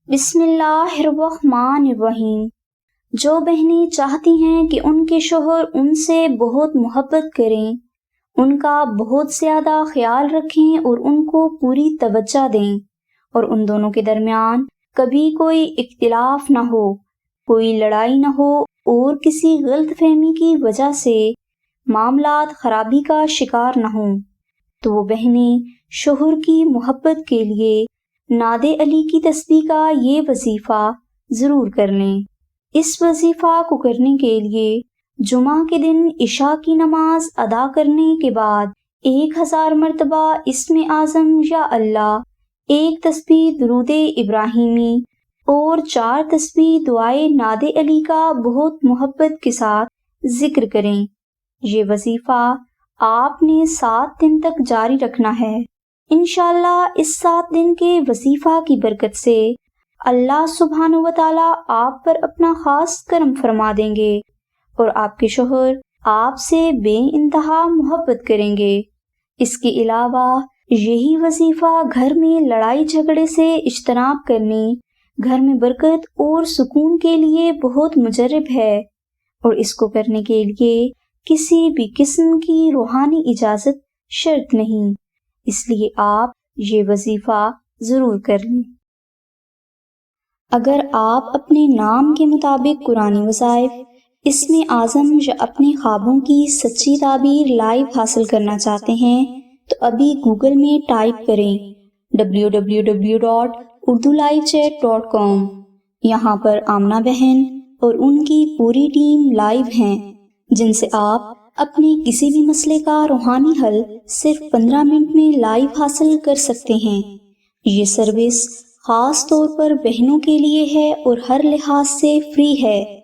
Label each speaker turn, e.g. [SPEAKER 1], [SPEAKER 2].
[SPEAKER 1] بسم اللہ الرحمن الرحیم۔ جو بہنیں چاہتی ہیں کہ ان کے شوہر ان سے بہت محبت کریں، ان کا بہت زیادہ خیال رکھیں اور ان کو پوری توجہ دیں اور ان دونوں کے درمیان کبھی کوئی اختلاف نہ ہو، کوئی لڑائی نہ ہو اور کسی غلط فہمی کی وجہ سے معاملات خرابی کا شکار نہ ہوں، تو وہ بہنیں شوہر کی محبت کے لیے نعت علی کی تسبیح کا یہ وظیفہ ضرور کر لیں۔ اس وظیفہ کو کرنے کے لیے جمعہ کے دن عشاء کی نماز ادا کرنے کے بعد 1000 مرتبہ اسم اعظم یا اللہ، 1 تسبیح درود ابراہیمی اور 4 تسبیح دعائے نعت علی کا بہت محبت کے ساتھ ذکر کریں۔ یہ وظیفہ آپ نے 7 دن تک جاری رکھنا ہے۔ انشاءاللہ اس 7 دن کے وظیفہ کی برکت سے اللہ سبحانہ و تعالیٰ آپ پر اپنا خاص کرم فرما دیں گے اور آپ کے شوہر آپ سے بے انتہا محبت کریں گے۔ اس کے علاوہ یہی وظیفہ گھر میں لڑائی جھگڑے سے اجتناب کرنے، گھر میں برکت اور سکون کے لیے بہت مجرب ہے، اور اس کو کرنے کے لیے کسی بھی قسم کی روحانی اجازت شرط نہیں، اس لیے آپ یہ وظیفہ ضرور کر لیں۔ اگر آپ اپنے نام کے مطابق قرآنی وظائف، اسم اعظم یا اپنے خوابوں کی سچی تعبیر لائیو حاصل کرنا چاہتے ہیں تو ابھی گوگل میں ٹائپ کریں www.urdulivechat.com۔ یہاں پر آمنہ بہن اور ان کی پوری ٹیم لائیو ہیں، جن سے آپ اپنے کسی بھی مسئلے کا روحانی حل صرف 15 منٹ میں لائیو حاصل کر سکتے ہیں۔ یہ سروس خاص طور پر بہنوں کے لیے ہے اور ہر لحاظ سے فری ہے۔